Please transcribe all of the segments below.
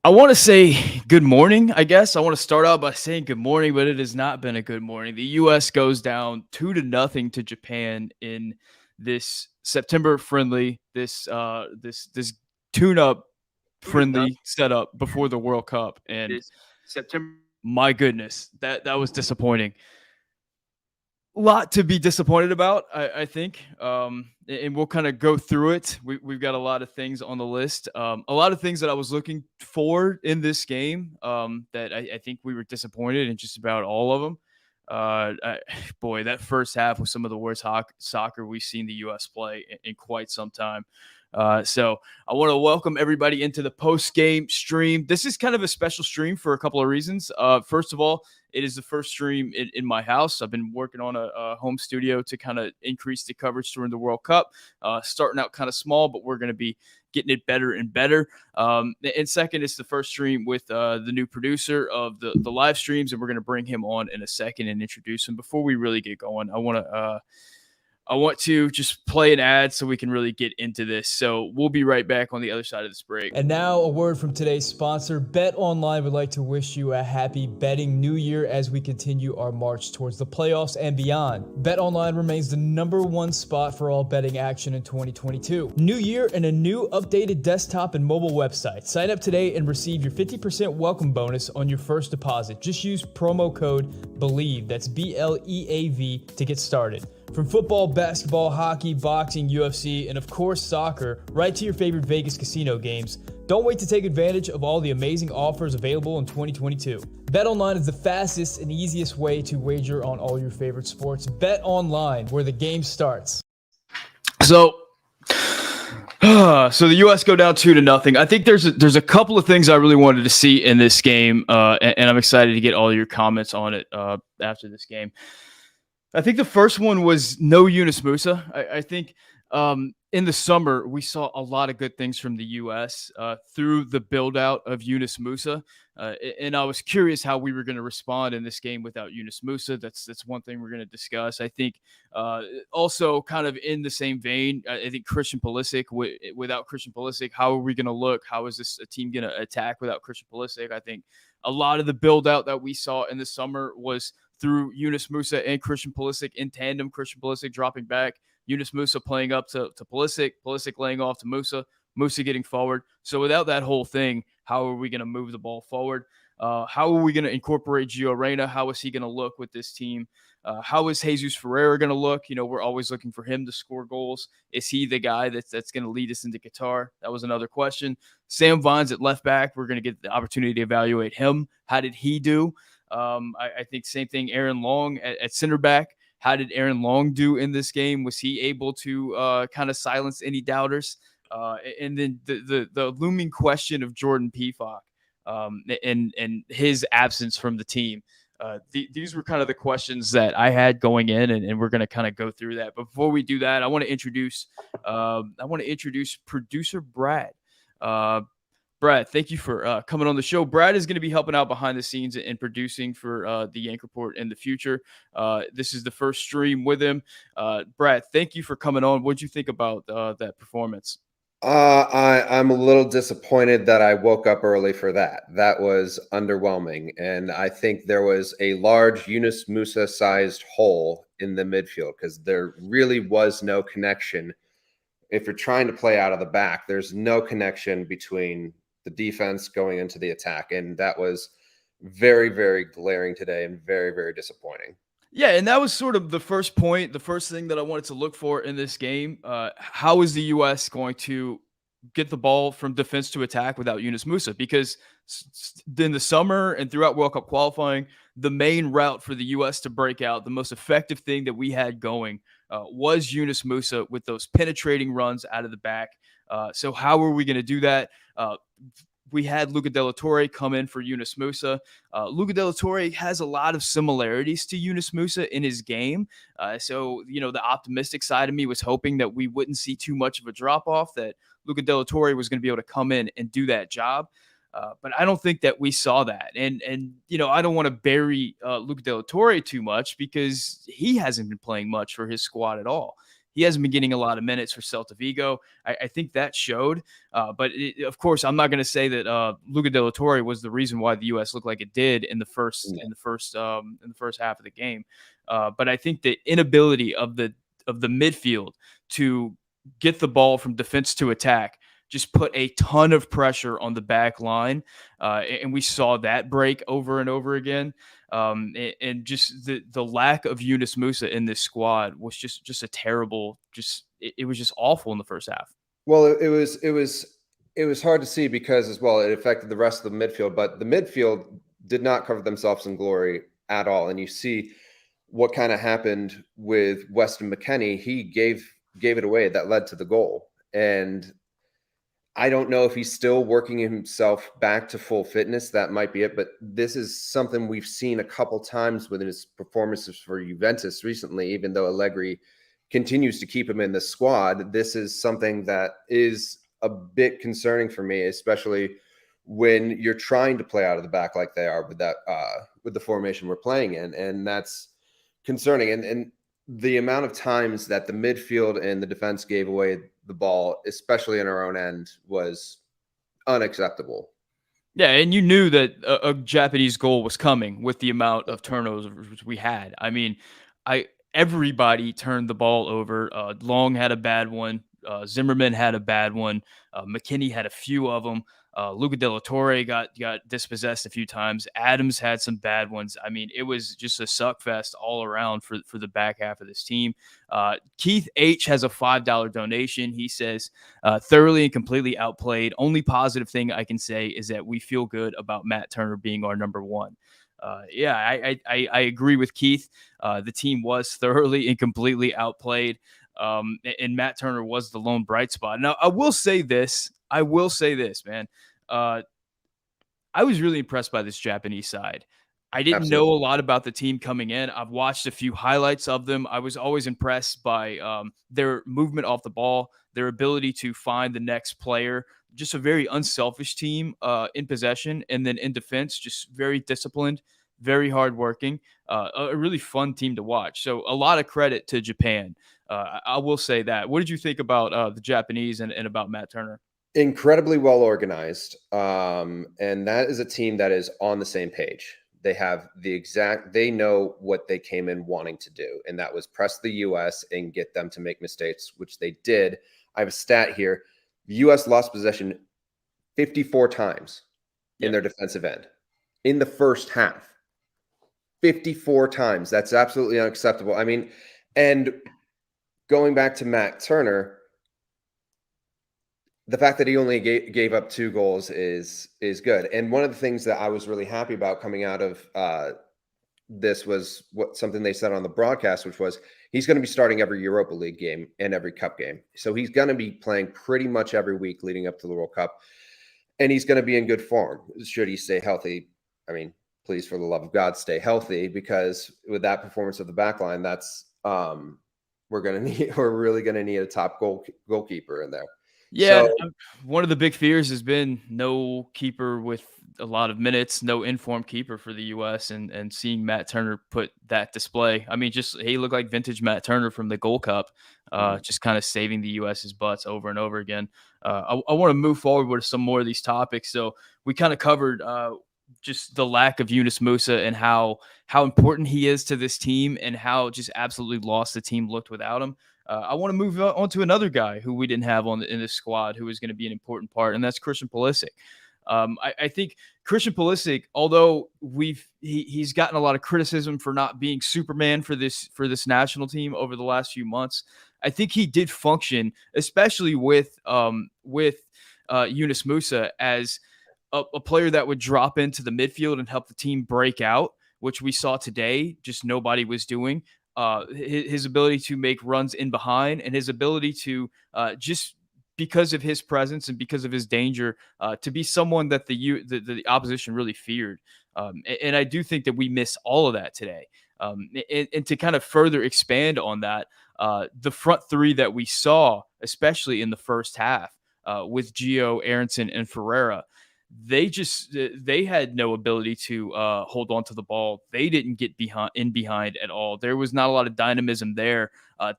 I want to say good morning, I guess. I want to start out by saying good morning, but it has not been a good morning. The US goes down 2-0 to Japan in this September friendly, this tune-up Who did friendly setup before the World Cup. And this September? my goodness, that was disappointing. Lot to be disappointed about, I think, and we'll kind of go through it. We've got a lot of things on the list, a lot of things that I was looking for in this game, that I think we were disappointed in just about all of them. Boy, that first half was some of the worst soccer we've seen the U.S. play in quite some time. So I want to welcome everybody into the post-game stream. This is kind of a special stream for a couple of reasons. First of all, it is the first stream in my house. I've been working on a home studio to kind of increase the coverage during the World Cup. Starting out kind of small, but we're going to be getting it better and better. And second, it's the first stream with the new producer of the live streams, and we're going to bring him on in a second and introduce him. Before we really get going, I want to just play an ad so we can really get into this. So we'll be right back on the other side of this break. And now a word from today's sponsor. Bet Online would like to wish you a happy betting new year as we continue our march towards the playoffs and beyond. Bet Online remains the number one spot for all betting action in 2022. New year and a new updated desktop and mobile website. Sign up today and receive your 50% welcome bonus on your first deposit. Just use promo code BELIEVE, that's BLEAV, to get started. From football, basketball, hockey, boxing, UFC, and of course soccer, right to your favorite Vegas casino games, don't wait to take advantage of all the amazing offers available in 2022. BetOnline is the fastest and easiest way to wager on all your favorite sports. BetOnline, where the game starts. So the U.S. go down 2-0. I think there's a couple of things I really wanted to see in this game, and I'm excited to get all your comments on it after this game. I think the first one was no Yunus Musa. I think in the summer, we saw a lot of good things from the U.S. Through the build-out of Yunus Musa. And I was curious how we were going to respond in this game without Yunus Musa. That's one thing we're going to discuss. I think also kind of in the same vein, I think Christian Pulisic, without Christian Pulisic, how are we going to look? How is this a team going to attack without Christian Pulisic? I think a lot of the build-out that we saw in the summer was through Yunus Musa and Christian Pulisic in tandem. Christian Pulisic dropping back, Yunus Musa playing up to Pulisic, Pulisic laying off to Musa, Musa getting forward. So without that whole thing, how are we going to move the ball forward? How are we going to incorporate Gio Reyna? How is he going to look with this team? How is Jesus Ferreira going to look? You know, we're always looking for him to score goals. Is he the guy that's going to lead us into Qatar? That was another question. Sam Vines at left back, we're going to get the opportunity to evaluate him. How did he do? I think same thing. Aaron Long at center back. How did Aaron Long do in this game? Was he able to kind of silence any doubters? And then the looming question of Jordan Pefok and his absence from the team. These were kind of the questions that I had going in, and we're going to kind of go through that. But before we do that, I want to introduce producer Brad. Brad, thank you for coming on the show. Brad is going to be helping out behind the scenes and producing for the Yank Report in the future. This is the first stream with him. Brad, thank you for coming on. What did you think about that performance? I'm a little disappointed that I woke up early for that. That was underwhelming. And I think there was a large Yunus Musa-sized hole in the midfield because there really was no connection. If you're trying to play out of the back, there's no connection between the defense going into the attack. And that was very, very glaring today and very, very disappointing. Yeah, and that was sort of the first point, the first thing that I wanted to look for in this game. How is the U.S. going to get the ball from defense to attack without Yunus Musa? Because in the summer and throughout World Cup qualifying, the main route for the U.S. to break out, the most effective thing that we had going was Yunus Musa with those penetrating runs out of the back. So how are we going to do that? We had Luca De La Torre come in for Yunus Musa. Luca De La Torre has a lot of similarities to Yunus Musa in his game. So, you know, the optimistic side of me was hoping that we wouldn't see too much of a drop-off, that Luca De La Torre was going to be able to come in and do that job. But I don't think that we saw that. And you know, I don't want to bury Luca De La Torre too much because he hasn't been playing much for his squad at all. He hasn't been getting a lot of minutes for Celta Vigo. I think that showed. But of course, I'm not going to say that Luca De La Torre was the reason why the U.S. looked like it did in the first half of the game. But I think the inability of the midfield to get the ball from defense to attack just put a ton of pressure on the back line. And we saw that break over and over again. And just the lack of Yunus Musah in this squad was just a terrible, it was just awful in the first half. Well, it was hard to see because as well, it affected the rest of the midfield, but the midfield did not cover themselves in glory at all. And you see what kind of happened with Weston McKennie. He gave it away that led to the goal. And I don't know if he's still working himself back to full fitness. That might be it. But this is something we've seen a couple times within his performances for Juventus recently, even though Allegri continues to keep him in the squad. This is something that is a bit concerning for me, especially when you're trying to play out of the back like they are with that with the formation we're playing in. And that's concerning. And the amount of times that the midfield and the defense gave away the ball, especially in our own end, was unacceptable. Yeah, and you knew that a Japanese goal was coming with the amount of turnovers we had. I mean, everybody turned the ball over. Long had a bad one. Zimmerman had a bad one. McKinney had a few of them. Luca De La Torre got dispossessed a few times. Adams had some bad ones. I mean, it was just a suck fest all around for the back half of this team. Keith H has a $5 donation. He says, thoroughly and completely outplayed. Only positive thing I can say is that we feel good about Matt Turner being our number one. I agree with Keith. The team was thoroughly and completely outplayed. And Matt Turner was the lone bright spot. Now, I will say this, man. I was really impressed by this Japanese side. I didn't know a lot about the team coming in. I've watched a few highlights of them. I was always impressed by their movement off the ball, their ability to find the next player. Just a very unselfish team in possession, and then in defense, just very disciplined, very hardworking, a really fun team to watch. So a lot of credit to Japan. I will say that. What did you think about the Japanese and about Matt Turner? Incredibly well organized. And that is a team that is on the same page. They have they know what they came in wanting to do, and that was press the U.S. and get them to make mistakes, which they did. I have a stat here. The U.S. lost possession 54 times in their defensive end in the first half. 54 times. That's absolutely unacceptable. I mean, and going back to Matt Turner, the fact that he only gave up 2 goals is good. And one of the things that I was really happy about coming out of this was something they said on the broadcast, which was he's going to be starting every Europa League game and every cup game. So he's going to be playing pretty much every week leading up to the World Cup. And he's going to be in good form should he stay healthy. I mean, please, for the love of God, stay healthy, because with that performance of the back line, that's we're really going to need a top goalkeeper in there. Yeah, so, one of the big fears has been no keeper with a lot of minutes, no informed keeper for the U.S. and seeing Matt Turner put that display. I mean, he looked like vintage Matt Turner from the Gold Cup, just kind of saving the U.S.'s butts over and over again. I want to move forward with some more of these topics. So we kind of covered just the lack of Yunus Musah and how important he is to this team and how just absolutely lost the team looked without him. I want to move on to another guy who we didn't have in this squad who is going to be an important part, and that's Christian Pulisic. I think Christian Pulisic, although he's gotten a lot of criticism for not being Superman for this national team over the last few months, I think he did function, especially with Yunus Musah, as a player that would drop into the midfield and help the team break out, which we saw today. Just nobody was doing. His ability to make runs in behind, and his ability to just because of his presence and because of his danger to be someone that the opposition really feared. And I do think that we miss all of that today. And to kind of further expand on that, the front three that we saw, especially in the first half with Gio, Aronson, and Ferreira, they had no ability to hold on to the ball. They didn't get behind at all. There was not a lot of dynamism there.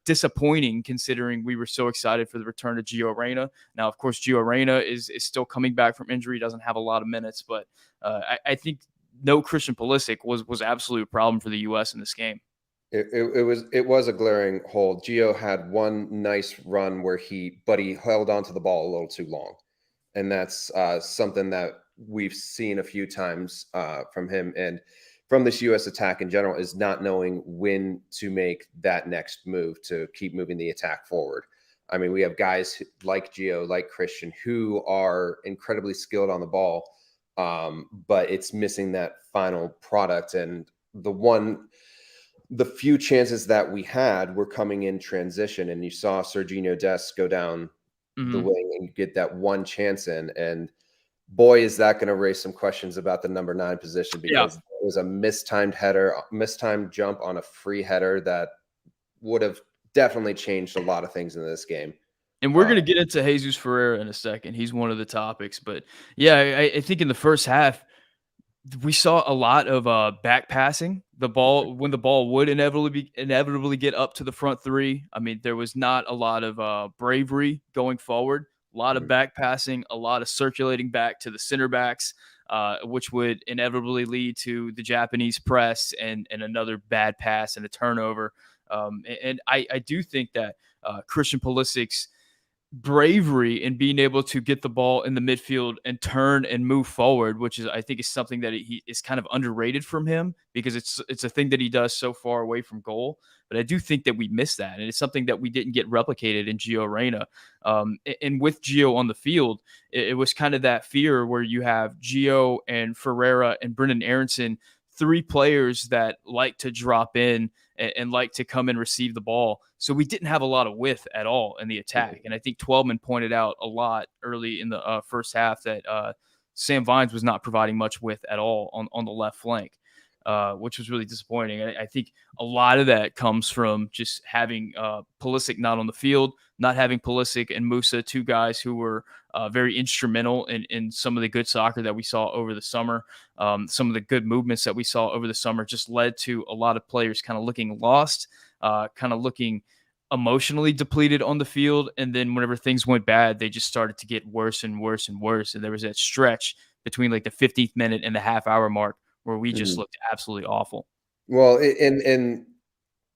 Disappointing considering we were so excited for the return of Gio Reyna. Now, of course, Gio Reyna is still coming back from injury, doesn't have a lot of minutes, but I think no Christian Pulisic was absolutely a problem for the U.S. in this game. It was a glaring hole. Gio had one nice run where he held onto the ball a little too long, and that's something that we've seen a few times from him and from this U.S. attack in general, is not knowing when to make that next move to keep moving the attack forward. I mean, we have guys like Gio, like Christian, who are incredibly skilled on the ball, but it's missing that final product. And the few chances that we had were coming in transition, and you saw Serginho Dest go down the wing and get that one chance in. And boy, is that going to raise some questions about the number 9 position, because it was a mistimed jump on a free header that would have definitely changed a lot of things in this game. And we're going to get into Jesus Ferreira in a second. He's one of the topics. But yeah, I think in the first half, we saw a lot of back passing. The ball, when the ball would inevitably get up to the front three, I mean, there was not a lot of bravery going forward. A lot of back passing, a lot of circulating back to the center backs, which would inevitably lead to the Japanese press and another bad pass and a turnover. And I do think that Christian Pulisic's bravery in being able to get the ball in the midfield and turn and move forward, which I think is something that he is kind of underrated from him, because it's a thing that he does so far away from goal. But I do think that we missed that, and it's something that we didn't get replicated in Gio Reyna. And with Gio on the field, it was kind of that fear where you have Gio and Ferreira and Brendan Aronson, 3 players that like to drop in and like to come and receive the ball. So we didn't have a lot of width at all in the attack. And I think Twelman pointed out a lot early in the first half that Sam Vines was not providing much width at all on the left flank, which was really disappointing. I think a lot of that comes from just having Pulisic not on the field, not having Pulisic and Musa, 2 guys who were very instrumental in some of the good soccer that we saw over the summer. Some of the good movements that we saw over the summer just led to a lot of players kind of looking lost, kind of looking emotionally depleted on the field. And then whenever things went bad, they just started to get worse and worse and worse. And there was that stretch between like the 15th minute and the half-hour mark where we just looked absolutely awful. Well, and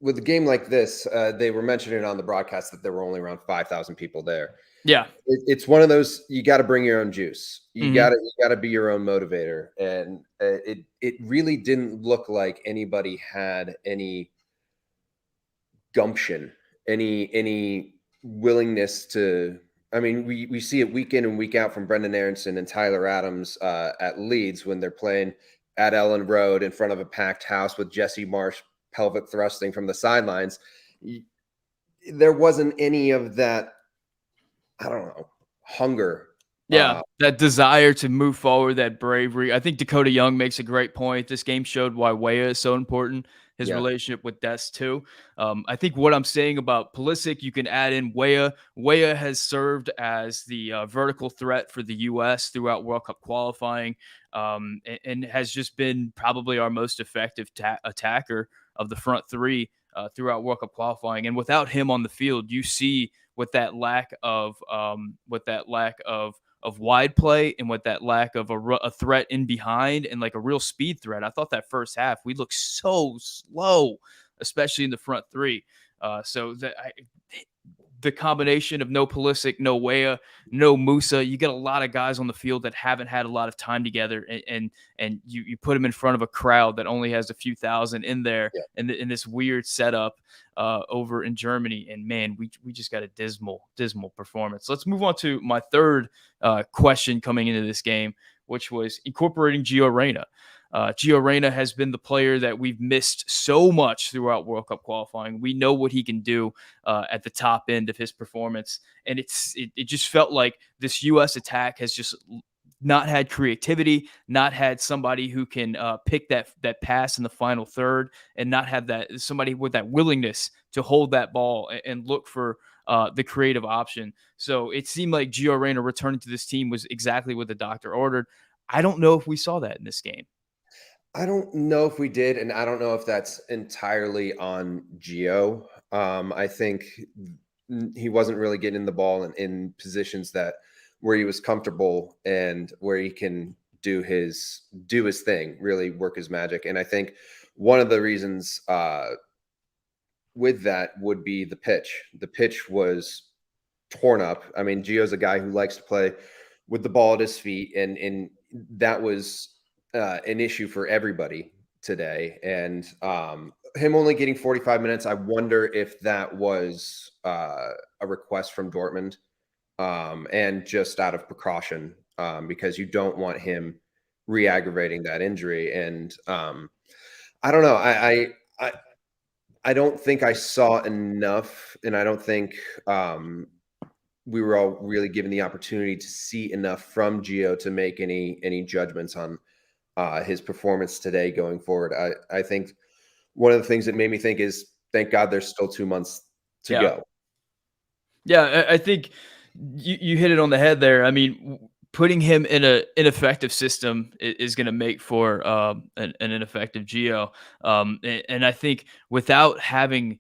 with a game like this, they were mentioning on the broadcast that there were only around 5,000 people there. Yeah, it's one of those, you got to bring your own juice. You got to be your own motivator. And it really didn't look like anybody had any gumption, any willingness to. I mean, we see it week in and week out from Brendan Aronson and Tyler Adams at Leeds when they're playing at Ellen Road in front of a packed house with Jesse Marsh pelvic thrusting from the sidelines. There wasn't any of that, I don't know, hunger. Yeah, that desire to move forward, that bravery. I think Dakota Young makes a great point. This game showed why Weah is so important, his relationship with Dest too. I think what I'm saying about Pulisic, you can add in Weah. Weah has served as the vertical threat for the U.S. throughout World Cup qualifying, and has just been probably our most effective attacker of the front 3 throughout World Cup qualifying. And without him on the field, you see with that lack of wide play and with that lack of a threat in behind and like a real speed threat. I thought that first half we looked so slow, especially in the front 3. So the combination of no Pulisic, no Weah, no Musa, you get a lot of guys on the field that haven't had a lot of time together, and you put them in front of a crowd that only has a few thousand in there in this weird setup over in Germany. And man, we just got a dismal performance. Let's move on to my third question coming into this game, which was incorporating Gio Reyna. Gio Reyna has been the player that we've missed so much throughout World Cup qualifying. We know what he can do at the top end of his performance. And it just felt like this U.S. attack has just not had creativity, not had somebody who can pick that pass in the final third, and not have that somebody with that willingness to hold that ball and look for the creative option. So it seemed like Gio Reyna returning to this team was exactly what the doctor ordered. I don't know if we saw that in this game. I don't know if we did, and I don't know if that's entirely on Gio. I think he wasn't really getting the ball in positions that where he was comfortable and where he can do his thing, really work his magic. And I think one of the reasons with that would be the pitch. The pitch was torn up. I mean, Gio's a guy who likes to play with the ball at his feet, and that was an issue for everybody today. And him only getting 45 minutes, I wonder if that was a request from Dortmund and just out of precaution because you don't want him re-aggravating that injury. And I don't know. I don't think I saw enough, and I don't think we were all really given the opportunity to see enough from Gio to make any judgments on his performance today going forward. I think one of the things that made me think is, thank God there's still 2 months to go. Yeah, I think you hit it on the head there. I mean, putting him in an ineffective system is going to make for an ineffective Gio. And I think without having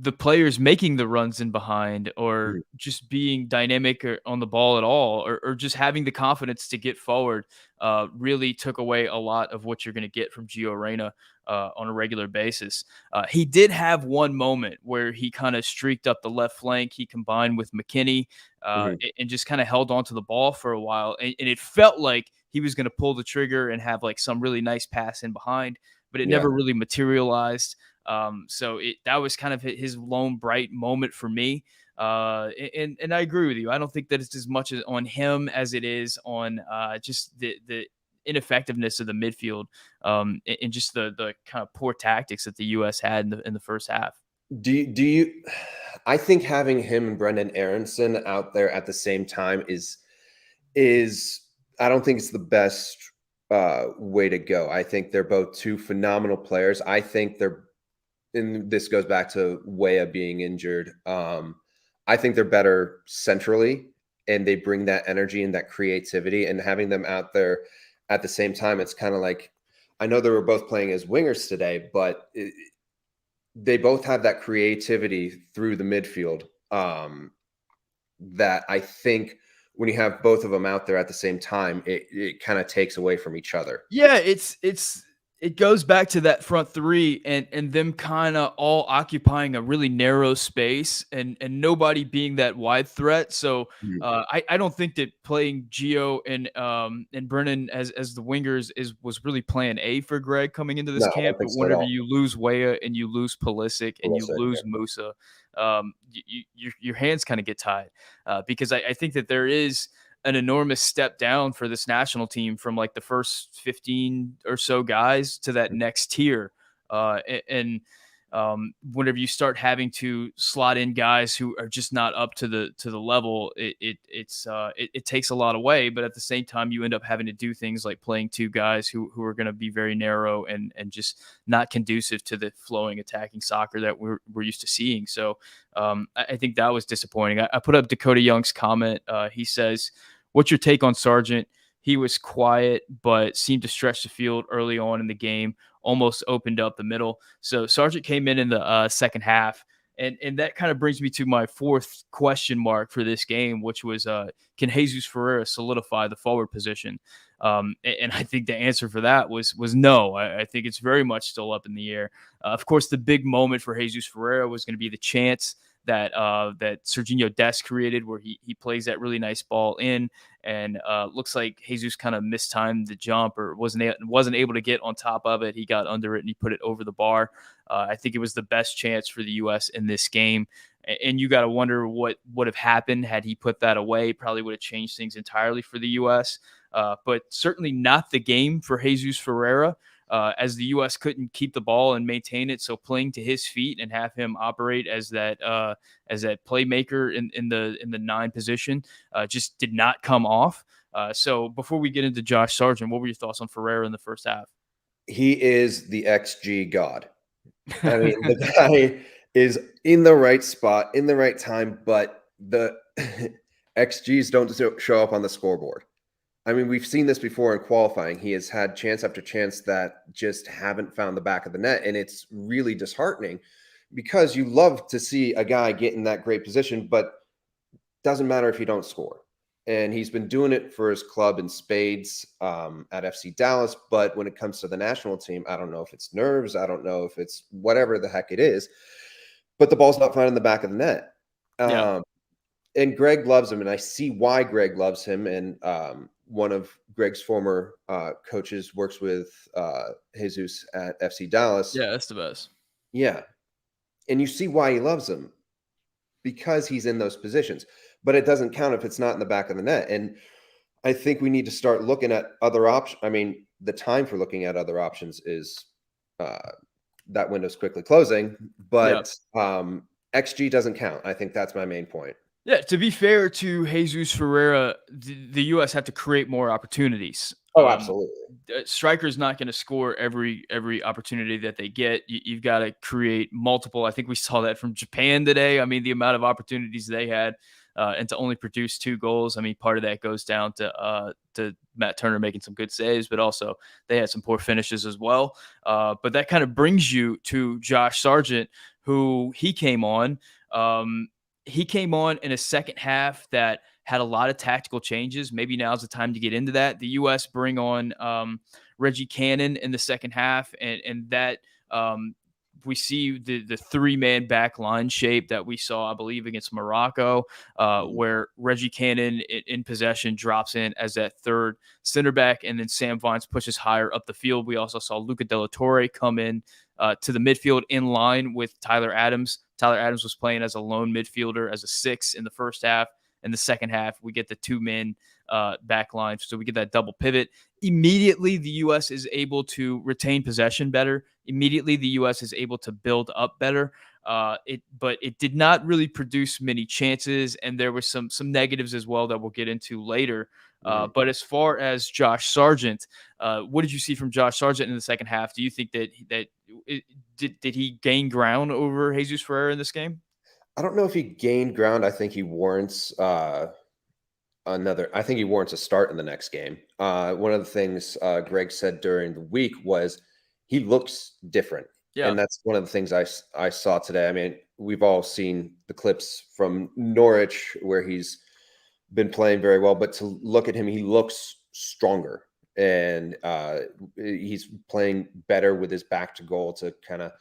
the players making the runs in behind or just being dynamic or on the ball at all, or just having the confidence to get forward, really took away a lot of what you're going to get from Gio Reyna on a regular basis. He did have one moment where he kind of streaked up the left flank. He combined with McKinney and just kind of held on to the ball for a while. And it felt like he was going to pull the trigger and have like some really nice pass in behind, but it never really materialized. So that was kind of his lone bright moment for me. And I agree with you. I don't think that it's as much as on him as it is on just the ineffectiveness of the midfield and just the kind of poor tactics that the U.S. had in the first half. Do you? I think having him and Brendan Aronson out there at the same time is I don't think it's the best way to go. I think they're both two phenomenal players. I think and this goes back to Weah being injured. I think they're better centrally, and they bring that energy and that creativity. And having them out there at the same time, it's kind of like, I know they were both playing as wingers today, but they both have that creativity through the midfield that I think when you have both of them out there at the same time, it kind of takes away from each other. Yeah, it goes back to that front three and them kind of all occupying a really narrow space and nobody being that wide threat. So I don't think that playing Gio and Brennan as the wingers was really plan A for Greg coming into this camp. But whenever you lose Weah and you lose Pulisic and you lose Musa, your hands kind of get tied because I think that there is an enormous step down for this national team from like the first 15 or so guys to that next tier. Whenever you start having to slot in guys who are just not up to the level, it takes a lot away. But at the same time, you end up having to do things like playing two guys who are going to be very narrow and just not conducive to the flowing attacking soccer that we're used to seeing. So I think that was disappointing. I put up Dakota Young's comment. He says, "What's your take on Sargent? He was quiet, but seemed to stretch the field early on in the game, almost opened up the middle." So Sargent came in the second half. And that kind of brings me to my fourth question mark for this game, which was, can Jesus Ferreira solidify the forward position? And I think the answer for that was no. I think it's very much still up in the air. Of course, the big moment for Jesus Ferreira was going to be the chance that Serginho Dest created, where he plays that really nice ball in, and looks like Jesus kind of mistimed the jump or wasn't able to get on top of it. He got under it and he put it over the bar. I think it was the best chance for the U.S. in this game. And you got to wonder what would have happened had he put that away. Probably would have changed things entirely for the U.S., but certainly not the game for Jesus Ferreira. As the U.S. couldn't keep the ball and maintain it, so playing to his feet and have him operate as that playmaker in the 9 position just did not come off. So before we get into Josh Sargent, what were your thoughts on Ferreira in the first half? He is the XG god. I mean, the guy is in the right spot, in the right time, but the XGs don't show up on the scoreboard. I mean, we've seen this before in qualifying. He has had chance after chance that just haven't found the back of the net. And it's really disheartening because you love to see a guy get in that great position, but doesn't matter if you don't score. And he's been doing it for his club in spades at FC Dallas. But when it comes to the national team, I don't know if it's nerves. I don't know if it's whatever the heck it is. But the ball's not finding the back of the net. Yeah. And Greg loves him, and I see why Greg loves him. And one of Greg's former coaches works with Jesus at FC Dallas. Yeah, that's the best. Yeah. And you see why he loves him, because he's in those positions. But it doesn't count if it's not in the back of the net. And I think we need to start looking at other options. I mean, the time for looking at other options is that window's quickly closing, but XG doesn't count. I think that's my main point. Yeah, to be fair to Jesus Ferreira, the U.S. have to create more opportunities. Oh, absolutely. Striker's not going to score every opportunity that they get. You've got to create multiple. I think we saw that from Japan today. I mean, the amount of opportunities they had, and to only produce 2 goals. I mean, part of that goes down to Matt Turner making some good saves, but also they had some poor finishes as well. But that kind of brings you to Josh Sargent, who he came on. He came on in a second half that had a lot of tactical changes. Maybe now's the time to get into that. The U.S. bring on Reggie Cannon in the second half, and that we see the 3-man back line shape that we saw, I believe, against Morocco, where Reggie Cannon in possession drops in as that third center back, and then Sam Vines pushes higher up the field. We also saw Luca De La Torre come in to the midfield in line with Tyler Adams. Tyler Adams was playing as a lone midfielder, as a 6 in the first half. In the second half, we get the 2-man back line. So we get that double pivot. Immediately, the U.S. is able to retain possession better. Immediately, the U.S. is able to build up better. But it did not really produce many chances, and there were some negatives as well that we'll get into later. But as far as Josh Sargent, what did you see from Josh Sargent in the second half? Do you think that did he gain ground over Jesus Ferreira in this game? I don't know if he gained ground. I think he warrants I think he warrants a start in the next game. One of the things Greg said during the week was he looks different. Yeah. And that's one of the things I saw today. I mean, we've all seen the clips from Norwich where he's been playing very well, but to look at him, he looks stronger, and he's playing better with his back to goal to kind of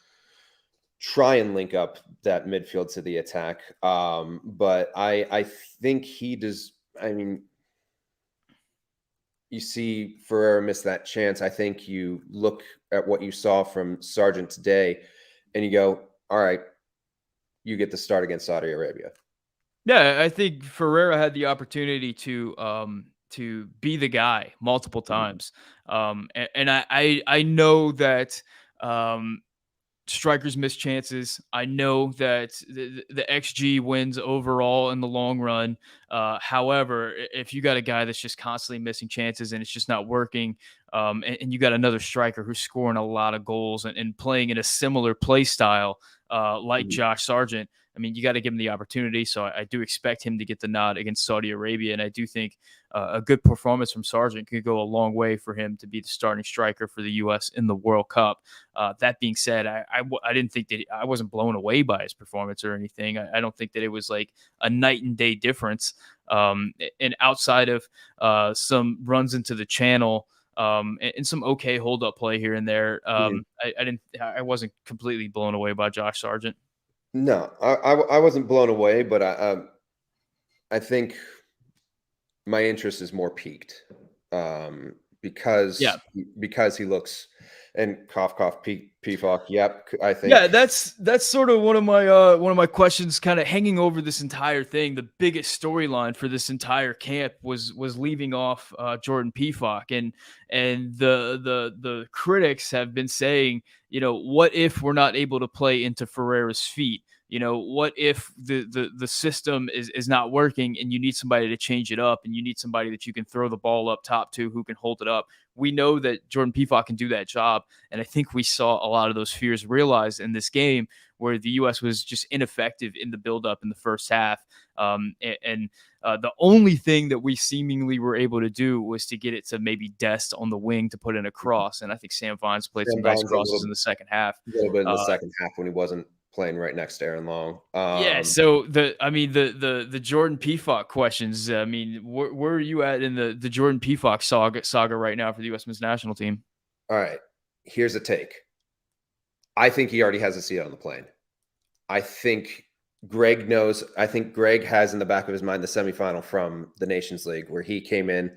try and link up that midfield to the attack. But I think he does. I mean, you see Ferreira miss that chance. I think you look at what you saw from Sargent today and you go, all right, you get the start against Saudi Arabia. Yeah, I think Ferreira had the opportunity to be the guy multiple times. And I know that strikers miss chances. I know that the XG wins overall in the long run. However, if you got a guy that's just constantly missing chances and it's just not working, and you got another striker who's scoring a lot of goals and playing in a similar play style like Josh Sargent, I mean, you got to give him the opportunity. So I do expect him to get the nod against Saudi Arabia. And I do think a good performance from Sargent could go a long way for him to be the starting striker for the U.S. in the World Cup. That being said, I didn't think that I wasn't blown away by his performance or anything. I don't think that it was like a night and day difference. And outside of some runs into the channel, and some okay hold up play here and there, I wasn't completely blown away by Josh Sargent. No, I wasn't blown away, but I think my interest is more piqued because he looks, and cough Pefok. Yep, I think. Yeah, that's sort of one of my questions, kind of hanging over this entire thing. The biggest storyline for this entire camp was leaving off Jordan Pefok, and the critics have been saying, you know, what if we're not able to play into Ferreira's feet? What if the system is not working and you need somebody to change it up and you need somebody that you can throw the ball up top to who can hold it up? We know that Jordan Pefok can do that job. And I think we saw a lot of those fears realized in this game where the U.S. was just ineffective in the buildup in the first half. The only thing that we seemingly were able to do was to get it to maybe Dest on the wing to put in a cross. And I think Sam Vines played some nice crosses in the second half. A little bit in the second half when he wasn't playing right next to Aaron Long. So the Jordan Pefok questions. Where are you at in the Jordan Pefok saga right now for the U.S. men's national team? All right, here's a take. I think he already has a seat on the plane. I think Greg knows. I think Greg has in the back of his mind the semifinal from the Nations League where he came in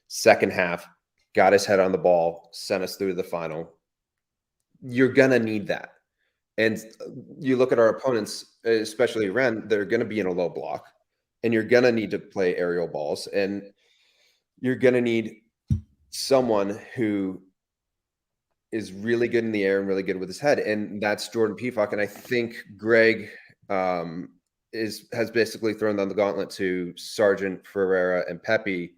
second half, got his head on the ball, sent us through to the final. You're going to need that. And you look at our opponents, especially Iran, they're going to be in a low block, and you're going to need to play aerial balls, and you're going to need someone who is really good in the air and really good with his head, and that's Jordan Pefok. And I think Greg has basically thrown down the gauntlet to Sargent, Ferreira, and Pepe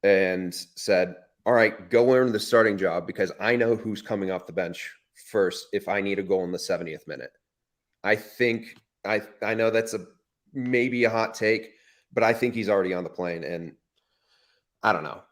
and said, all right, go earn the starting job because I know who's coming off the bench first if I need a goal in the 70th minute. I think I know that's maybe a hot take, but I think he's already on the plane, and I don't know.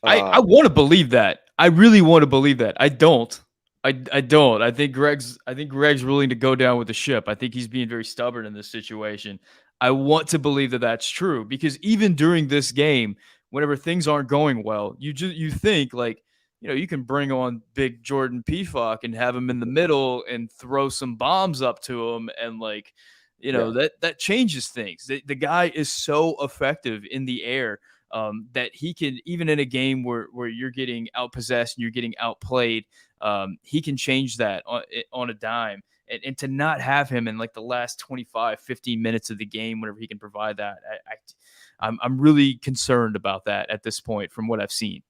I want to believe that. I really want to believe that. I don't. I don't. I think Greg's willing to go down with the ship. I think he's being very stubborn in this situation. I want to believe that that's true because even during this game, whenever things aren't going well, you think like, you can bring on big Jordan Pefok and have him in the middle and throw some bombs up to him. And like, that changes things. The guy is so effective in the air that he can, even in a game where you're getting outpossessed and you're getting outplayed, he can change that on a dime. And to not have him in like the last 25, 15 minutes of the game, whenever he can provide that, I'm really concerned about that at this point from what I've seen.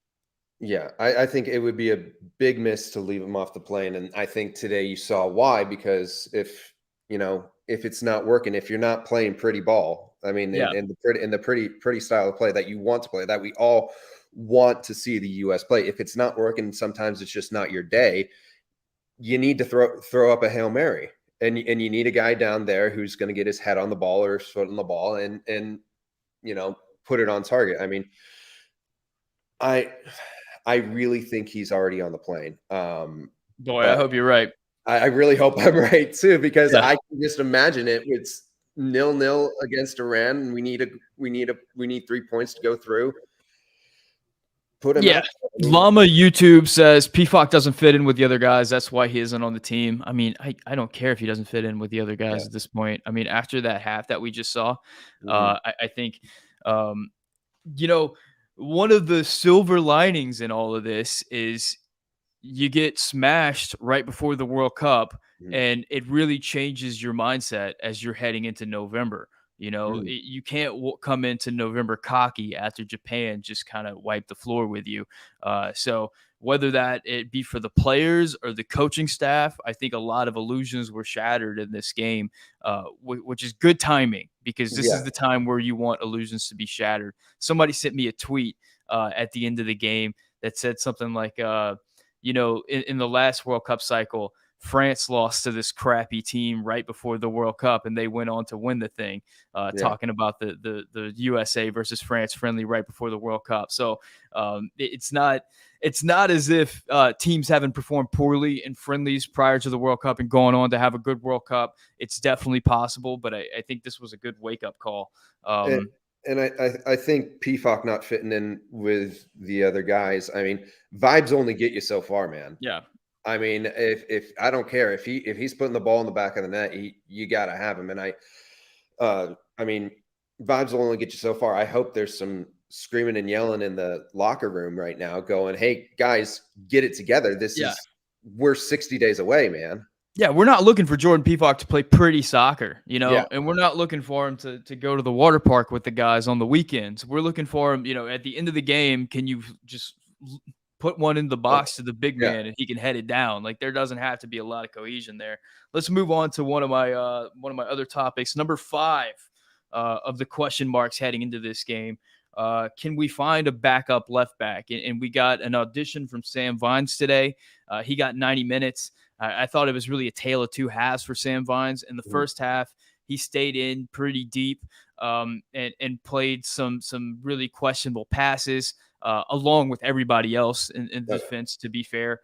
Yeah, I think it would be a big miss to leave him off the plane. And I think today you saw why, because if it's not working, if you're not playing pretty ball, I mean, in the pretty style of play that you want to play, that we all want to see the U.S. play, if it's not working, sometimes it's just not your day. You need to throw up a Hail Mary, and you need a guy down there who's going to get his head on the ball or his foot on the ball and put it on target. I mean, I really think he's already on the plane. Boy, I hope you're right. I really hope I'm right too, because I can just imagine it. It's 0-0 against Iran. And we need 3 points to go through. Put him out. Llama YouTube says Pefok doesn't fit in with the other guys. That's why he isn't on the team. I mean, I don't care if he doesn't fit in with the other guys at this point. I mean, after that half that we just saw, I think, one of the silver linings in all of this is you get smashed right before the World Cup, and it really changes your mindset as you're heading into November. You can't come into November cocky after Japan just kind of wiped the floor with you. So whether that it be for the players or the coaching staff, I think a lot of illusions were shattered in this game, which is good timing because this is the time where you want illusions to be shattered. Somebody sent me a tweet at the end of the game that said something like, in the last World Cup cycle, France lost to this crappy team right before the World Cup, and they went on to win the thing, talking about the USA versus France friendly right before the World Cup. So it's not as if teams haven't performed poorly in friendlies prior to the World Cup and gone on to have a good World Cup. It's definitely possible, but I think this was a good wake-up call. And I think Pefok not fitting in with the other guys, I mean, vibes only get you so far, man. Yeah. I mean, if I don't care if he's putting the ball in the back of the net, you got to have him. And I mean, vibes will only get you so far. I hope there's some screaming and yelling in the locker room right now going, hey guys, get it together. We're 60 days away, man. Yeah, we're not looking for Jordan Pefok to play pretty soccer, and we're not looking for him to go to the water park with the guys on the weekends. We're looking for him, at the end of the game, can you just put one in the box to the big Yeah. man and he can head it down. Like there doesn't have to be a lot of cohesion there. Let's move on to one of my other topics. Number 5 of the question marks heading into this game. Can we find a backup left back? And we got an audition from Sam Vines today. He got 90 minutes. I thought it was really a tale of two halves for Sam Vines. In the first half, he stayed in pretty deep and played some really questionable passes along with everybody else in defense, to be fair.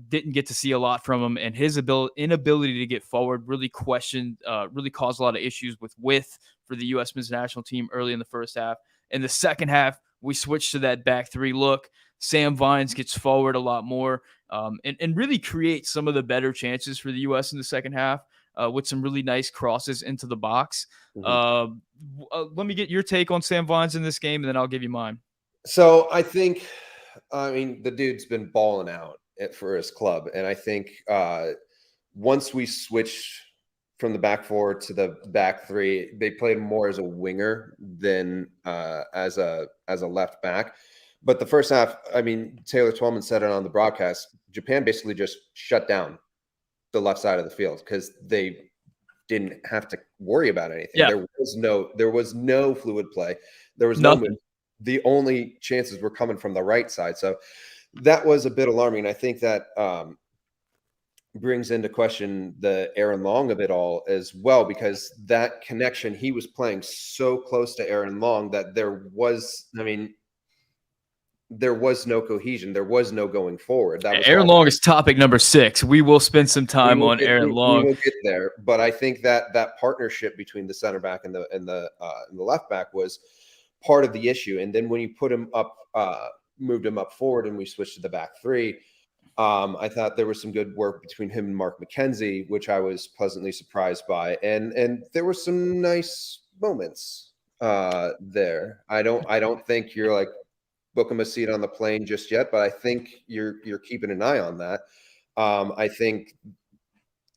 Didn't get to see a lot from him, and his inability to get forward really caused a lot of issues with width for the U.S. men's national team early in the first half. In the second half, we switched to that back three look. Sam Vines gets forward a lot more and really creates some of the better chances for the U.S. in the second half with some really nice crosses into the box. Let me get your take on Sam Vines in this game, and then I'll give you mine. So I mean, the dude's been balling out for his club. And I think once we switched from the back four to the back three, they played more as a winger than as a left back. But the first half, I mean, Taylor Twellman said it on the broadcast, Japan basically just shut down the left side of the field because they didn't have to worry about anything. Yeah. There was no fluid play. There was nothing. The only chances were coming from the right side. So that was a bit alarming. I think that brings into question the Aaron Long of it all as well, because that connection, he was playing so close to Aaron Long that there was no cohesion. There was no going forward. Aaron Long is topic number 6. We will spend some time on Aaron Long. We will get there, but I think that partnership between the center back and the left back was part of the issue. And then when you put him up, moved him up forward, and we switched to the back three, I thought there was some good work between him and Mark McKenzie, which I was pleasantly surprised by. And there were some nice moments there. I don't think you're like book him a seat on the plane just yet, but I think you're keeping an eye on that. I think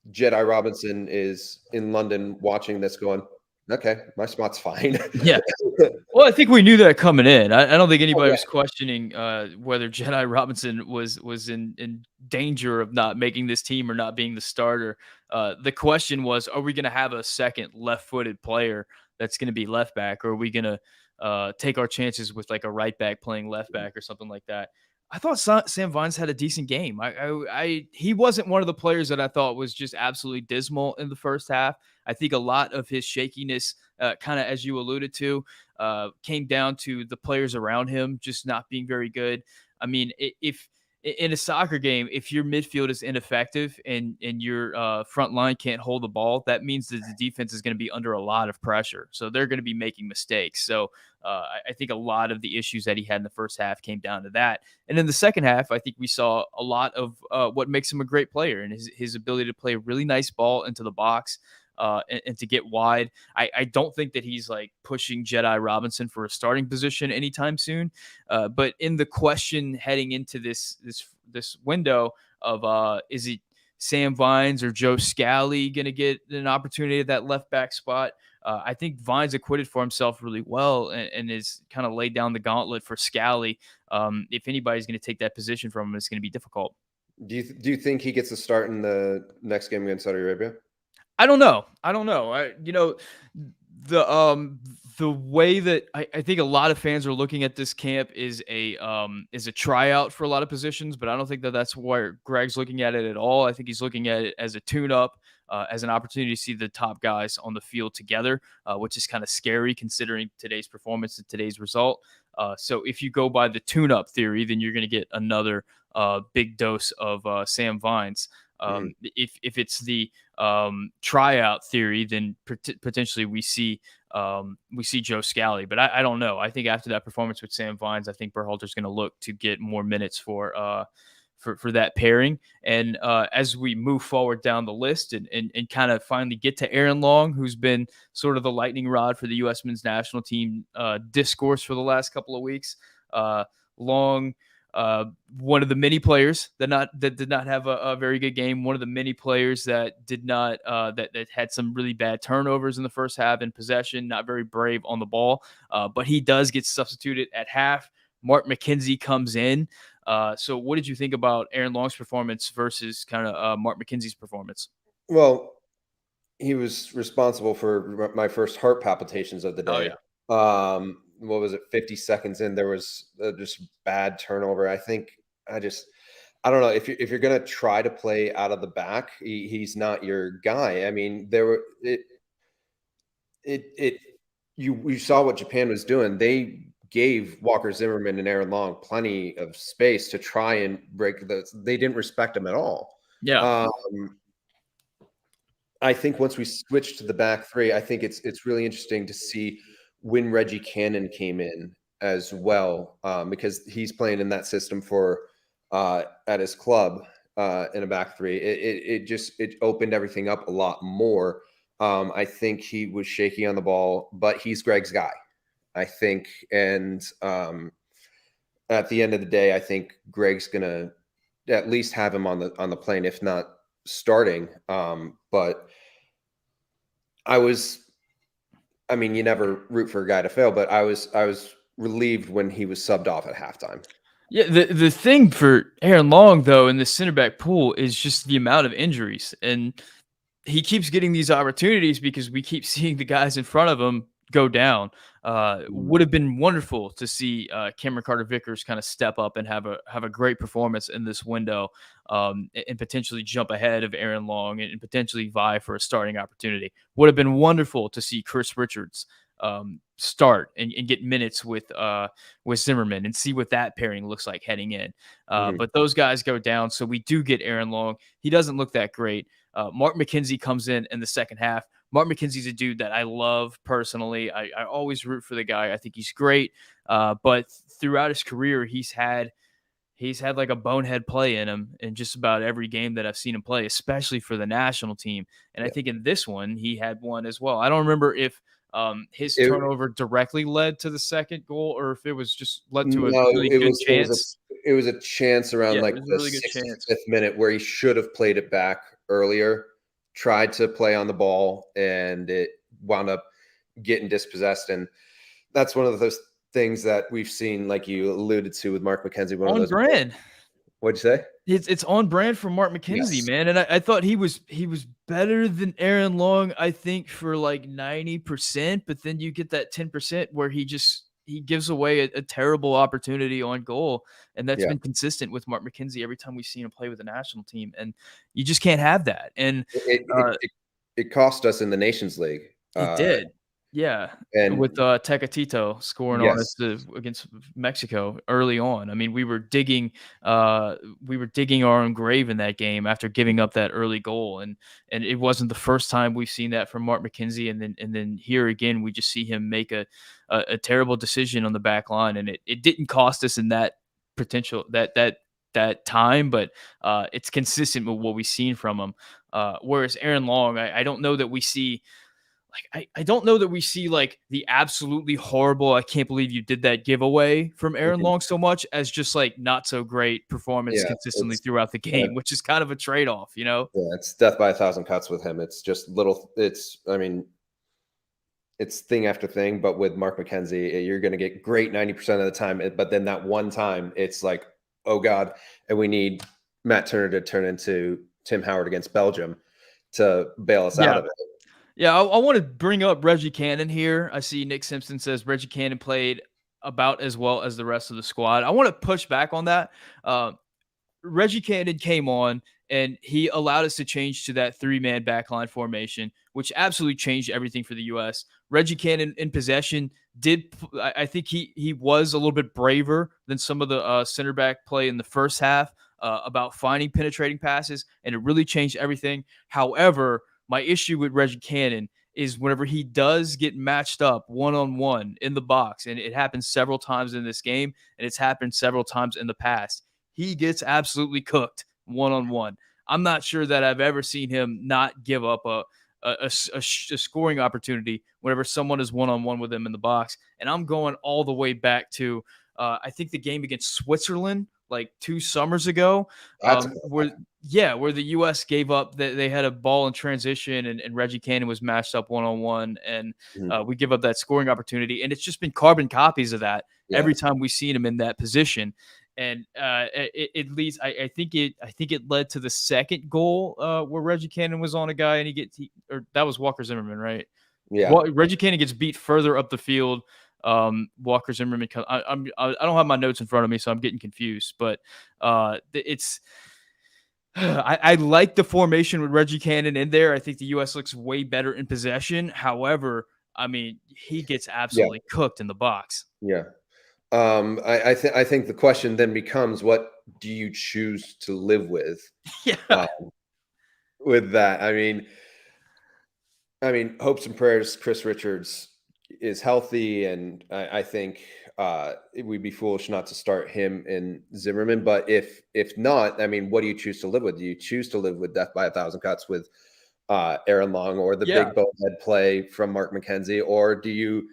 Jedi Robinson is in London watching this going, okay, my spot's fine. Yeah. Well, I think we knew that coming in. I don't think anybody was questioning whether Jedi Robinson was in danger of not making this team or not being the starter. The question was, are we going to have a second left-footed player that's going to be left back, or are we going to take our chances with like a right back playing left back or something like that? I thought Sam Vines had a decent game. He wasn't one of the players that I thought was just absolutely dismal in the first half. I think a lot of his shakiness, kind of as you alluded to, came down to the players around him just not being very good. I mean, if in a soccer game, if your midfield is ineffective and your front line can't hold the ball, that means that the defense is going to be under a lot of pressure. So they're going to be making mistakes. So I think a lot of the issues that he had in the first half came down to that. And in the second half, I think we saw a lot of what makes him a great player and his ability to play a really nice ball into the box. And to get wide. I don't think that he's like pushing Jedi Robinson for a starting position anytime soon. But in the question heading into this window of is it Sam Vines or Joe Scally going to get an opportunity at that left back spot? I think Vines acquitted for himself really well and is kind of laid down the gauntlet for Scally. If anybody's going to take that position from him, it's going to be difficult. Do you think he gets a start in the next game against Saudi Arabia? I don't know. The way that I think a lot of fans are looking at this camp is a tryout for a lot of positions, but I don't think that that's where Greg's looking at it at all. I think he's looking at it as a tune-up, as an opportunity to see the top guys on the field together, which is kind of scary considering today's performance and today's result. So if you go by the tune-up theory, then you're going to get another big dose of Sam Vines. If it's the tryout theory, then potentially we see Joe Scally, but I don't know. I think after that performance with Sam Vines, I think Berhalter's going to look to get more minutes for that pairing. And as we move forward down the list and kind of finally get to Aaron Long, who's been sort of the lightning rod for the U.S. men's national team discourse for the last couple of weeks. Long. One of the many players that did not have a very good game. One of the many players that did not that had some really bad turnovers in the first half in possession, not very brave on the ball. But he does get substituted at half. Mark McKenzie comes in. So what did you think about Aaron Long's performance versus kind of Mark McKenzie's performance? Well, he was responsible for my first heart palpitations of the Oh day. yeah. What was it? 50 seconds in, there was just bad turnover. I don't know if you're gonna try to play out of the back. He's not your guy. I mean, you saw what Japan was doing. They gave Walker Zimmerman and Aaron Long plenty of space to try and break those. They didn't respect him at all. Yeah. Um, I think once we switched to the back three, I think it's really interesting to see when Reggie Cannon came in as well, because he's playing in that system for at his club in a back three. It opened everything up a lot more. I think he was shaky on the ball, but he's Greg's guy, I think. And at the end of the day, I think Greg's gonna at least have him on the plane, if not starting. But I mean, you never root for a guy to fail, but I was relieved when he was subbed off at halftime. Yeah, the thing for Aaron Long though in the center back pool is just the amount of injuries, and he keeps getting these opportunities because we keep seeing the guys in front of him go down. Would have been wonderful to see Cameron Carter-Vickers kind of step up and have a great performance in this window, and potentially jump ahead of Aaron Long and potentially vie for a starting opportunity. Would have been wonderful to see Chris Richards start and get minutes with Zimmerman and see what that pairing looks like heading in. But those guys go down, so we do get Aaron Long. He doesn't look that great. Mark McKenzie comes in the second half. Mark McKenzie's a dude that I love personally. I always root for the guy. I think he's great. But throughout his career, he's had like a bonehead play in him in just about every game that I've seen him play, especially for the national team. And I think in this one, he had one as well. I don't remember if his turnover directly led to the second goal or if it was just led to a really good chance. It was a chance around like it was a the really good chance. 65th minute where he should have played it back earlier, tried to play on the ball, and it wound up getting dispossessed. And that's one of those things that we've seen, like you alluded to, with Mark McKenzie. On brand. What'd you say? It's on brand for Mark McKenzie, Yes. man. And I thought he was better than Aaron Long, I think, for like 90%. But then you get that 10% where he gives away a terrible opportunity on goal. And that's been consistent with Mark McKenzie every time we've seen him play with the national team. And you just can't have that. And it cost us in the Nations League. It did. Yeah, and with Tecatito scoring on us against Mexico early on. I mean, we were digging our own grave in that game after giving up that early goal, and it wasn't the first time we've seen that from Mark McKenzie. And then here again, we just see him make a terrible decision on the back line, and it didn't cost us in that potential that time, but it's consistent with what we've seen from him. Whereas Aaron Long, I don't know that we see. I don't know that we see like the absolutely horrible, I can't believe you did that giveaway from Aaron Long so much as just like not so great performance consistently throughout the game, which is kind of a trade-off, you know? Yeah, it's death by a thousand cuts with him. It's just it's thing after thing, but with Mark McKenzie, you're going to get great 90% of the time. But then that one time, it's like, oh God, and we need Matt Turner to turn into Tim Howard against Belgium to bail us out of it. Yeah, I want to bring up Reggie Cannon here. I see Nick Simpson says Reggie Cannon played about as well as the rest of the squad. I want to push back on that. Reggie Cannon came on and he allowed us to change to that three-man backline formation, which absolutely changed everything for the U.S. Reggie Cannon in possession I think he was a little bit braver than some of the center back play in the first half about finding penetrating passes, and it really changed everything. However, my issue with Reggie Cannon is whenever he does get matched up one-on-one in the box, and it happens several times in this game, and it's happened several times in the past, he gets absolutely cooked one-on-one. I'm not sure that I've ever seen him not give up a scoring opportunity whenever someone is one-on-one with him in the box. And I'm going all the way back to, I think the game against Switzerland, like 2 summers ago, where the U.S. gave up. They had a ball in transition, and Reggie Cannon was matched up one-on-one, and we give up that scoring opportunity. And it's just been carbon copies of that every time we've seen him in that position. And it leads. I think it led to the second goal where Reggie Cannon was on a guy and or that was Walker Zimmerman, right? Yeah. Reggie Cannon gets beat further up the field. Walker Zimmerman. I don't have my notes in front of me, so I'm getting confused. But it's. I like the formation with Reggie Cannon in there. I think the U.S. looks way better in possession. However, I mean, he gets Yeah. absolutely cooked in the box. Yeah. I think the question then becomes, what do you choose to live with? Yeah. With that, hopes and prayers Chris Richards is healthy, and I think we'd be foolish not to start him and Zimmerman. But if not, what do you choose to live with? Do you choose to live with death by 1,000 cuts with Aaron Long, or the Yeah. big bonehead play from Mark McKenzie, or do you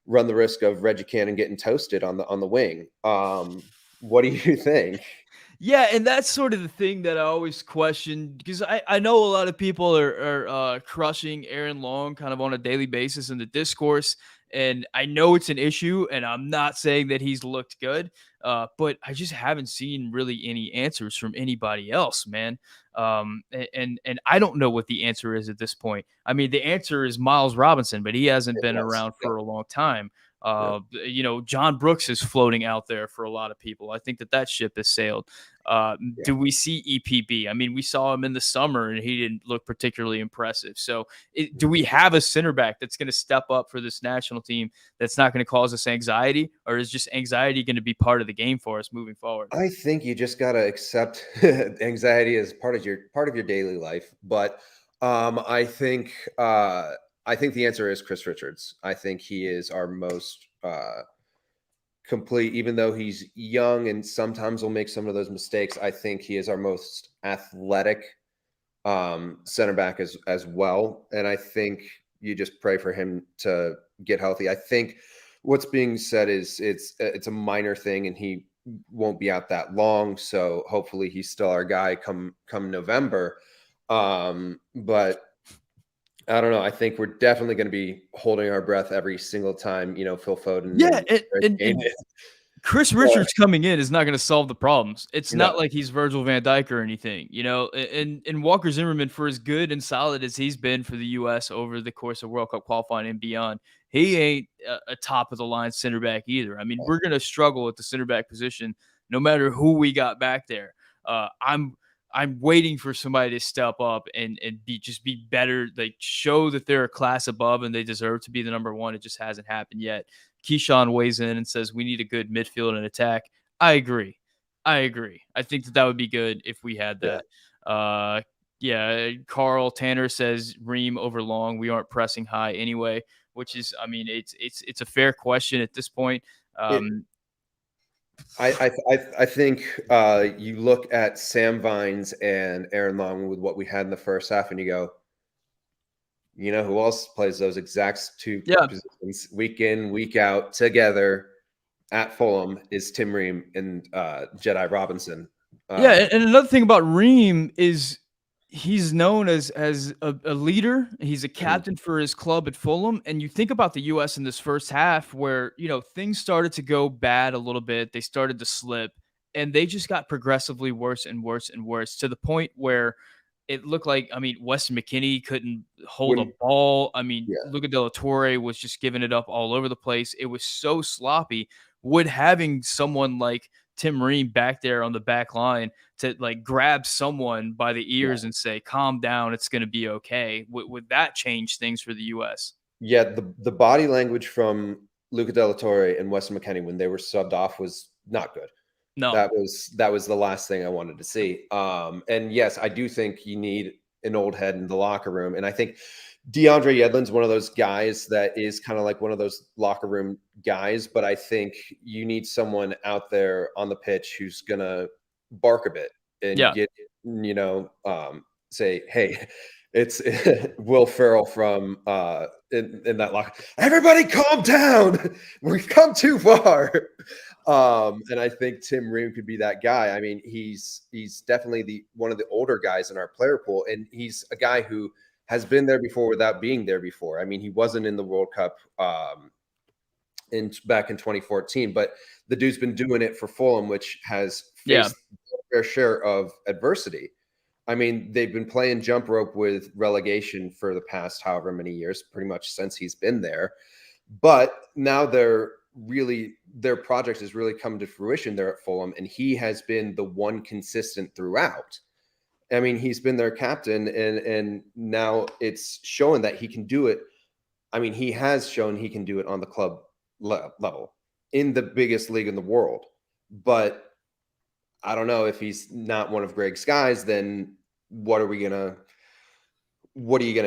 run the risk of Reggie Cannon getting toasted on the wing? What do you think? Yeah, and that's sort of the thing that I always question, because I know a lot of people are crushing Aaron Long kind of on a daily basis in the discourse, and I know it's an issue, and I'm not saying that he's looked good, but I just haven't seen really any answers from anybody else, man. And I don't know what the answer is at this point. I mean, the answer is Miles Robinson, but he hasn't been Yes. around for a long time. Yeah. John Brooks is floating out there for a lot of people. I think that ship has sailed. Do we see EPB? I mean, we saw him in the summer and he didn't look particularly impressive. So, do we have a center back that's going to step up for this national team that's not going to cause us anxiety, or is just anxiety going to be part of the game for us moving forward? I think you just got to accept anxiety as part of your daily life. But I think the answer is Chris Richards. I think he is our most complete, even though he's young and sometimes will make some of those mistakes. I think he is our most athletic center back as well. And I think you just pray for him to get healthy. I think what's being said is it's a minor thing and he won't be out that long. So hopefully he's still our guy come November. But I don't know. I think we're definitely going to be holding our breath every single time, Phil Foden. Yeah, and Chris Richards coming in is not going to solve the problems. It's not like he's Virgil van Dijk or anything, and Walker Zimmerman, for as good and solid as he's been for the U.S. over the course of World Cup qualifying and beyond, he ain't a top of the line center back either. I mean, we're going to struggle at the center back position no matter who we got back there. I'm waiting for somebody to step up and be better, like show that they're a class above and they deserve to be the number one. It just hasn't happened yet. Keyshawn weighs in and says we need a good midfield and attack. I agree. I think that would be good if we had that. Carl Tanner says Ream over Long. We aren't pressing high anyway, which is, it's a fair question at this point. I think you look at Sam Vines and Aaron Long with what we had in the first half, and you go, who else plays those exact two positions week in, week out together at Fulham is Tim Ream and Jedi Robinson. And another thing about Ream is he's known as a leader. He's a captain for his club at Fulham. And you think about the U.S. in this first half where, things started to go bad a little bit. They started to slip and they just got progressively worse and worse and worse to the point where it looked like, Weston McKennie couldn't hold a ball. Luca de la Torre was just giving it up all over the place. It was so sloppy. Would having someone like Tim Ream back there on the back line to like grab someone by the ears and say, calm down, it's going to be okay. Would that change things for the U.S.? Yeah, the body language from Luca de la Torre and Weston McKennie when they were subbed off was not good. No, that was the last thing I wanted to see. And yes, I do think you need an old head in the locker room. And I think DeAndre Yedlin's one of those guys that is kind of like one of those locker room guys. But I think you need someone out there on the pitch who's going to bark a bit and get, say, hey, it's Will Ferrell from in that locker. Everybody calm down. We've come too far. And I think Tim Ream could be that guy. He's definitely one of the older guys in our player pool, and he's a guy who has been there before without being there before. He wasn't in the World Cup back in 2014. But the dude's been doing it for Fulham, which has Yeah. faced a fair share of adversity. I mean, they've been playing jump rope with relegation for the past however many years, pretty much since he's been there. But now their project has really come to fruition there at Fulham, and he has been the one consistent throughout. I mean, he's been their captain, and now it's showing that he can do it. I mean, he has shown he can do it on the club level in the biggest league in the world. But I don't know, if he's not one of Greg's guys, then what are you gonna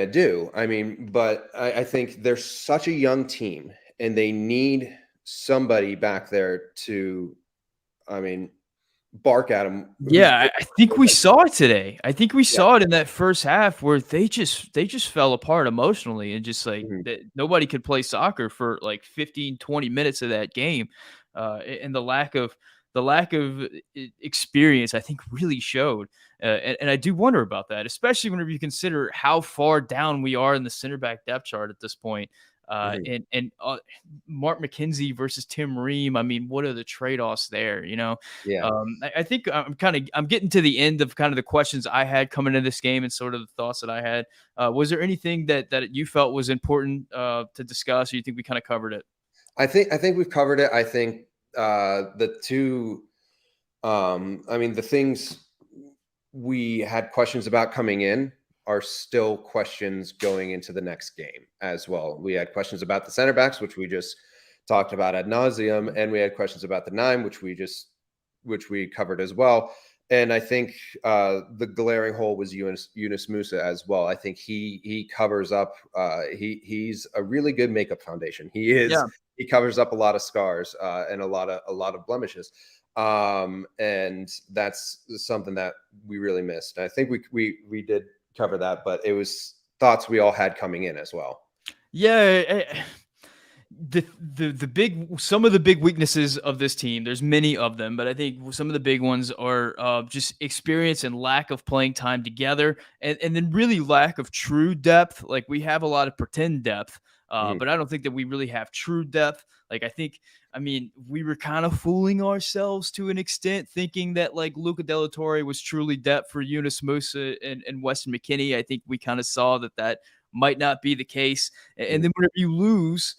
do? I mean, but I think they're such a young team, and they need somebody back there to, I mean, bark at them. Yeah, I think we saw it today. I think we saw it in that first half where they just fell apart emotionally, and just like nobody could play soccer for like 15, 20 minutes of that game. And the lack of experience, I think, really showed. And I do wonder about that, especially whenever you consider how far down we are in the center back depth chart at this point. And Mark McKenzie versus Tim Ream. I mean, what are the trade-offs there? Yeah. I think I'm getting to the end of kind of the questions I had coming into this game and sort of the thoughts that I had. Was there anything that you felt was important to discuss, or you think we kind of covered it? I think we've covered it. I think the things we had questions about coming in are still questions going into the next game as well. We had questions about the center backs, which we just talked about ad nauseum, and we had questions about the 9, which we covered as well. And I think the glaring hole was Yunus Musah as well. I think he covers up. He's a really good makeup foundation. He is. Yeah. He covers up a lot of scars and a lot of blemishes. And that's something that we really missed. I think we did cover that, but it was thoughts we all had coming in as well. Yeah. Some of the big weaknesses of this team, there's many of them, but I think some of the big ones are just experience and lack of playing time together, and then really lack of true depth. Like, we have a lot of pretend depth, but I don't think that we really have true depth. Like, I mean, we were kind of fooling ourselves to an extent, thinking that like Luca De La Torre was truly depth for Yunus Musah and Weston McKennie. I think we kind of saw that might not be the case. And then whenever you lose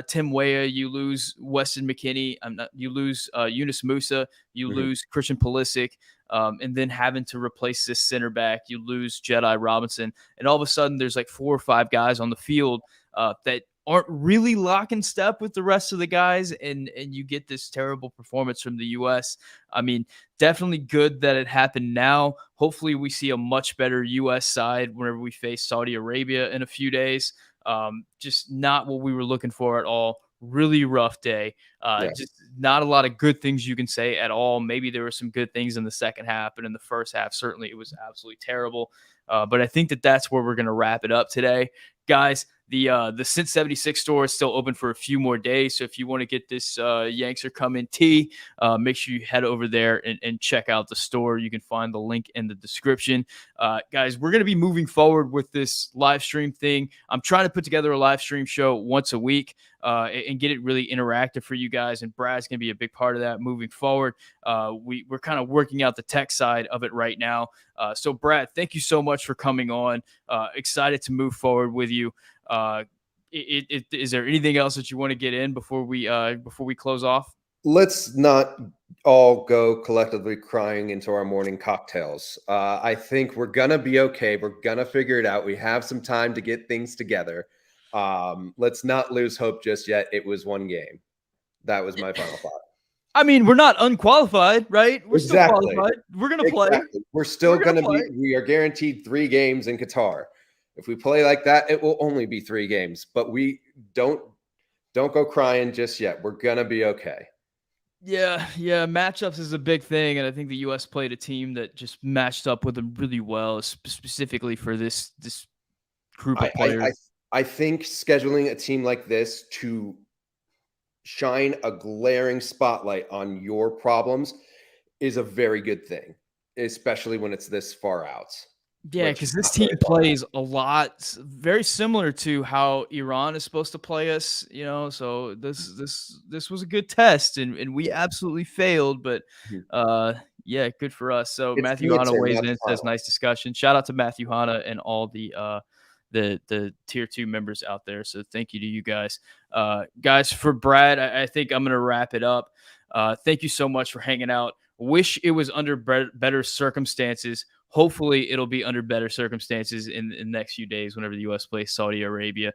Tim Weah, you lose Weston McKennie, you lose Yunus Musah, you lose Christian Pulisic, and then having to replace this center back, you lose Jedi Robinson, and all of a sudden there's like 4 or 5 guys on the field that aren't really locking step with the rest of the guys, and you get this terrible performance from the U.S. I mean, definitely good that it happened now. Hopefully we see a much better U.S. side whenever we face Saudi Arabia in a few days. Just not what we were looking for at all. Really rough day. Just not a lot of good things you can say at all. Maybe there were some good things in the second half, but in the first half, certainly it was absolutely terrible. But I think that's where we're going to wrap it up today. Guys, the Cint 76 store is still open for a few more days. So if you want to get this Yanks Are Coming tee, make sure you head over there and check out the store. You can find the link in the description. Guys, we're going to be moving forward with this live stream thing. I'm trying to put together a live stream show once a week and get it really interactive for you guys. And Brad's going to be a big part of that moving forward. We're kind of working out the tech side of it right now. So Brad, thank you so much for coming on. Excited to move forward with you. Is there anything else that you want to get in before we close off? Let's not all go collectively crying into our morning cocktails. I think we're gonna be okay. We're gonna figure it out. We have some time to get things together. Let's not lose hope just yet. It was one game. That was my final thought. I mean, we're not unqualified, right? We're still qualified. We're going to play. We're still going to be – we are guaranteed 3 games in Qatar. If we play like that, it will only be 3 games. But we don't go crying just yet. We're going to be okay. Yeah. Matchups is a big thing, and I think the U.S. played a team that just matched up with them really well, specifically for this group of players. I think scheduling a team like this to shine a glaring spotlight on your problems is a very good thing, especially when it's this far out. Yeah, which because is this not team very far. plays a lot, very similar to how Iran is supposed to play us. So this was a good test, and we Yeah. absolutely failed. But Mhm. uh, yeah, good for us. So It's Matthew Hanna theater, weighs not in, says final. nice discussion. Shout out to Matthew Hanna and all the tier 2 members out there. So thank you to you guys. Guys, for Brad, I think I'm gonna wrap it up. Thank you so much for hanging out. Wish it was under better circumstances. Hopefully, it'll be under better circumstances in the next few days whenever the U.S. plays Saudi Arabia.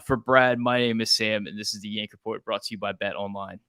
For Brad, my name is Sam, and this is the Yank Report brought to you by Bet Online.